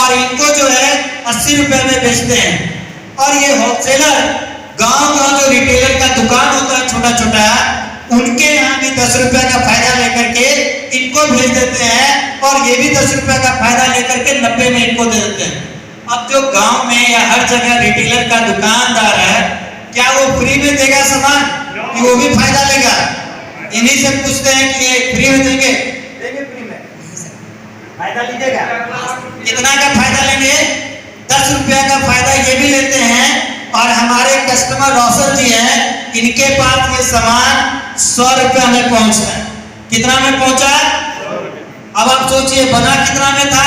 और इनको जो है 80 रुपए में बेचते हैं। और ये होलसेलर गांव-गांव जो रिटेलर का दुकान होता है छोटा छोटा, उनके यहाँ भी 10 रुपए का फायदा लेकर के इनको भेज देते हैं और ये भी 10 रुपए का फायदा लेकर के 90 में इनको दे देते हैं। अब जो गांव में या हर जगह रिटेलर का दुकानदार है, क्या वो फ्री में देगा सामान कि वो भी फायदा लेगा? इन्हीं से पूछते हैं कि ये फ्री में देंगे? फ्री में फायदा लीजिएगा। कितना का फायदा लेंगे? 10 रुपया का फायदा ये भी लेते हैं। और हमारे कस्टमर रोशन जी हैं, इनके पास ये सामान 100 रुपया में पहुंचा। कितना में पहुंचा? अब आप सोचिए बना कितना में था?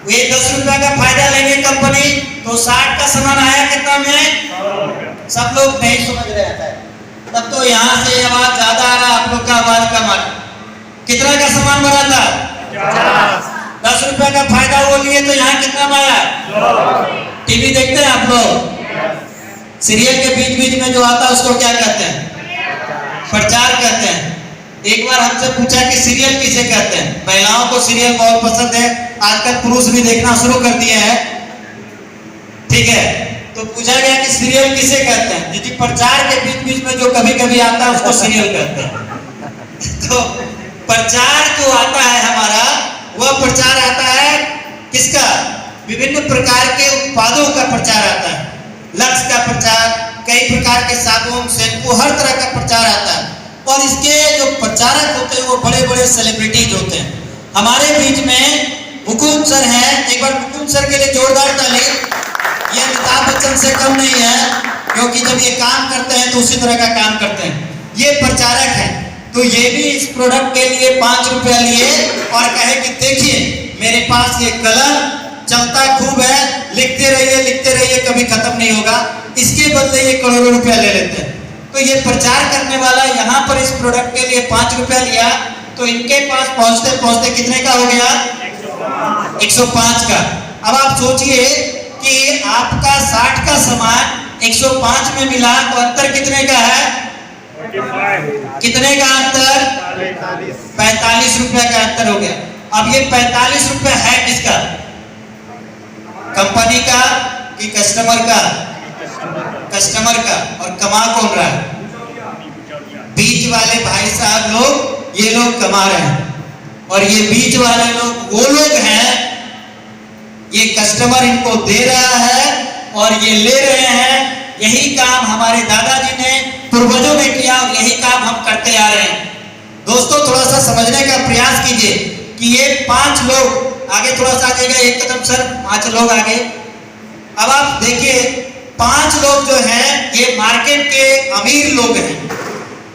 ये 10 रुपया का फायदा लेंगे कंपनी, तो 60 का सामान आया कितना में? सब लोग नहीं समझ रहे हैं। तब तो यहाँ से आवाज ज्यादा आ रहा, आप लोग का आवाज कम आ रहा। कितना का सामान बना था? 10 रुपया का फायदा वो लिए, तो यहाँ कितना में आया? टीवी देखते हैं आप लोग? सीरियल के बीच बीच में जो आता है उसको क्या कहते हैं? प्रचार कहते हैं। एक बार हमसे पूछा कि सीरियल किसे कहते हैं? महिलाओं को सीरियल बहुत पसंद है, आजकल पुरुष भी देखना शुरू कर दिए हैं, ठीक है। तो पूछा गया कि सीरियल किसे कहते हैं? यदि प्रचार के बीच बीच में जो कभी कभी आता है उसको सीरियल कहते हैं। तो प्रचार जो आता है हमारा, वह प्रचार आता है किसका? विभिन्न प्रकार के उत्पादों का प्रचार आता है। लक्स का प्रचार, कई प्रकार के साबुन, शैम्पू, हर तरह का प्रचार आता है। और इसके जो प्रचारक होते हैं वो बड़े बड़े सेलिब्रिटीज होते हैं। हमारे बीच में मुकुंद सर हैं, एक बार मुकुंद सर के लिए जोरदार ताली। ये अमिताभ बच्चन से कम नहीं है, क्योंकि जब ये काम करते हैं तो उसी तरह का काम करते हैं। ये प्रचारक हैं, तो ये भी इस प्रोडक्ट के लिए 5 रुपया लिए और कहे कि देखिए मेरे पास ये कलम चलता खूब है, लिखते रहिए, कभी खत्म नहीं होगा। इसके बदले ये करोड़ों रुपया ले लेते हैं। तो ये प्रचार करने वाला यहाँ पर इस प्रोडक्ट के लिए 5 रुपया लिया, तो इनके पास पहुंचते पहुंचते कितने का हो गया? 105 का। अब आप सोचिए कि आपका 60 का सामान 105 में मिला, तो अंतर कितने का है? कितने का अंतर? 45 रुपया का अंतर हो गया। अब ये 45 रुपया है किसका? कंपनी का कि कस्टमर का? कस्टमर का। और कमा कौन रहा है? बीच वाले भाई साहब लोग, ये लोग कमा रहे हैं। और ये बीच वाले लोग वो लोग हैं, ये कस्टमर इनको दे रहा है और ये ले रहे हैं। यही काम हमारे दादाजी ने, पूर्वजों ने किया और यही काम हम करते आ रहे हैं। दोस्तों थोड़ा सा समझने का प्रयास कीजिए कि ये 5 लोग, आगे थोड़ा सा आइएगा, एक कदम सर, 5 लोग आगे। अब आप देखिए 5 लोग जो हैं ये मार्केट के अमीर लोग हैं।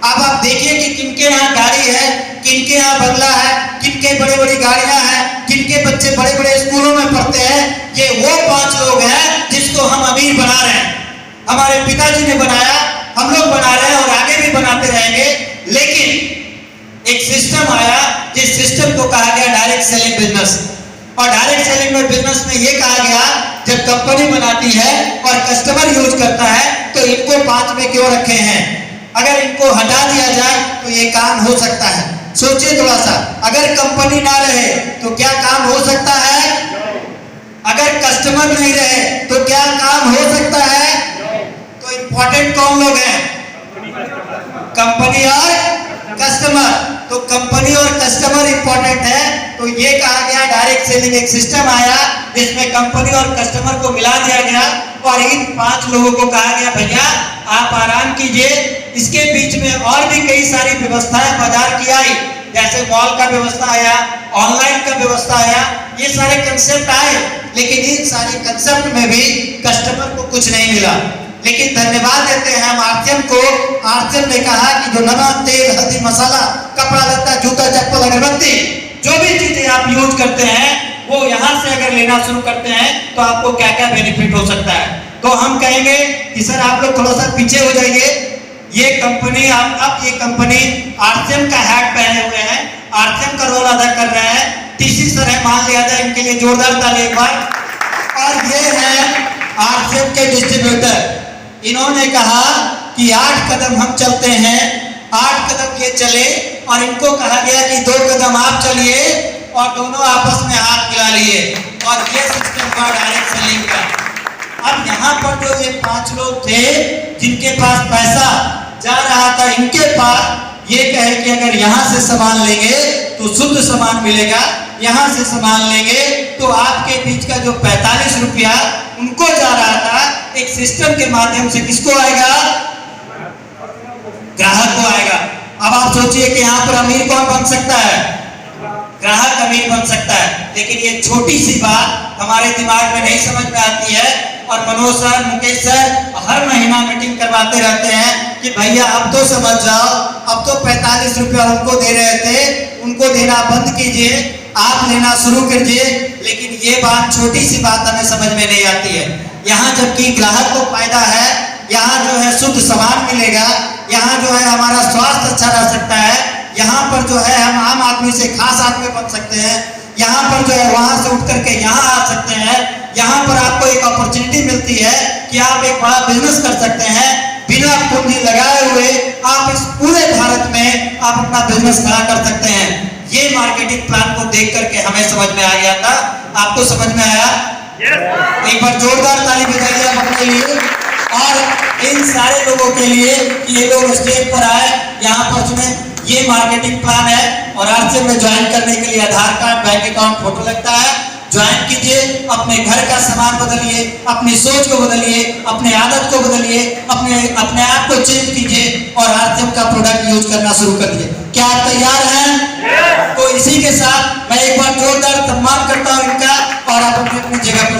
अब आप देखिए कि किनके यहाँ गाड़ी है, किनके यहाँ बंगला है, किनके बड़े बड़ी गाड़ियां हैं, किनके बच्चे बड़े बड़े स्कूलों में पढ़ते हैं। ये वो 5 लोग हैं जिसको हम अमीर बना रहे हैं। हमारे पिताजी ने बनाया, हम लोग बना रहे हैं और आगे भी बनाते रहेंगे। लेकिन एक सिस्टम आया, जिस सिस्टम को कहा गया डायरेक्ट सेलिंग बिजनेस। और डायरेक्ट सेलिंग बिजनेस में ये कहा गया, जब कंपनी बनाती है और कस्टमर यूज करता है तो इनको 5 में क्यों रखे हैं? अगर इनको हटा दिया जाए तो ये काम हो सकता है। सोचिए थोड़ा सा, अगर कंपनी ना रहे तो क्या काम हो सकता है? अगर कस्टमर नहीं रहे तो क्या काम हो सकता है? तो इंपॉर्टेंट कौन लोग हैं? कंपनी और कस्टमर। तो कंपनी और कस्टमर इंपॉर्टेंट है। तो ये कहा गया डायरेक्ट सेलिंग, एक सिस्टम आया जिसमें कंपनी और कस्टमर को मिला दिया गया और इन 5 लोगों को कहा गया भैया आप आराम कीजिए। इसके बीच में और भी कई सारी व्यवस्थाएं बाजार की आई, जैसे मॉल का व्यवस्था आया, ऑनलाइन का व्यवस्था आया, ये सारे कंसेप्ट आए। लेकिन इन सारे कंसेप्ट में भी कस्टमर को कुछ नहीं मिला। लेकिन धन्यवाद देते हैं हम आरसीएम को। आरसीएम ने कहा कि जो नमक, तेल, हल्दी, मसाला, कपड़ा लत्ता, जूता, चप्पल, अगरबत्ती, जो भी चीजें आप यूज करते हैं वो यहाँ से अगर लेना शुरू करते हैं तो आपको क्या क्या बेनिफिट हो सकता है। तो हम कहेंगे कि सर आप लोग थोड़ा सा पीछे हो जाइए। ये कंपनी आप ये कंपनी आरसीएम का हैट पहने हुए हैं, आरसीएम का रोल अदा कर रहे हैं। टीसी सर है, मान लिया जाए, इनके लिए जोरदार ताली एक बार। और ये है आरसीएम के डिस्ट्रीब्यूटर। इन्होंने कहा कि 8 कदम हम चलते हैं, 8 कदम ये चले और इनको कहा गया कि 2 कदम आप चलिए और दोनों आपस में हाथ मिला लिए। और ये सिस्टम था डायरेक्ट सेलिंग का। अब यहाँ पर जो ये 5 लोग थे जिनके पास पैसा जा रहा था, इनके पास ये कहे कि अगर यहाँ से सामान लेंगे तो शुद्ध सामान मिलेगा, यहाँ से सामान लेंगे तो आपके बीच का जो 45 रुपया उनको जा रहा था, एक सिस्टम के माध्यम से किसको आएगा? ग्राहक को आएगा। अब आप सोचिए कि यहाँ पर अमीर कौन बन सकता है? ग्राहक अमीर बन सकता है। लेकिन ये छोटी सी बात हमारे दिमाग में नहीं समझ में आती है और मनोज सर, मुकेश सर हर महीना मीटिंग करवाते रहते हैं कि भैया अब तो समझ जाओ, अब तो 45 रुपया उनको दे रहे थे, उनको देना बंद कीजिए, आप लेना शुरू कीजिए। लेकिन ये बात, छोटी सी बात हमें समझ में नहीं आती है। यहाँ जबकि ग्राहक को फायदा है, यहाँ जो है शुद्ध सामान मिलेगा, यहाँ जो है हमारा स्वास्थ्य अच्छा रह सकता है, यहाँ पर जो है हम आम आदमी से खास आदमी बन सकते हैं, यहाँ पर जो है वहां से उठ करके यहाँ आ सकते हैं, यहाँ पर आपको एक अपॉर्चुनिटी मिलती है कि आप एक बड़ा बिजनेस कर सकते हैं, बिना पूंजी लगाए हुए आप इस पूरे भारत में आप अपना बिजनेस खड़ा कर सकते हैं। ये मार्केटिंग प्लान को देख करके हमें समझ में आ गया था। आपको समझ में आया? एक बार जोरदार ताली बजाइए आप अपने लिए और इन सारे लोगों के लिए कि ये लोग स्टेज पर आए, यहाँ पर सुने। ये मार्केटिंग प्लान है और आज से में ज्वाइन करने के लिए आधार कार्ड, बैंक अकाउंट, फोटो लगता है। ज्वाइन कीजिए, अपने घर का सामान बदलिए, अपनी सोच को बदलिए, अपने आदत को बदलिए, अपने आप को चेंज कीजिए और आरसीएम का प्रोडक्ट यूज करना शुरू कर दिए। क्या आप तैयार हैं? तो इसी के साथ मैं एक बार जोरदार सम्मान करता हूं इनका और आप अपनी अपनी जगह पर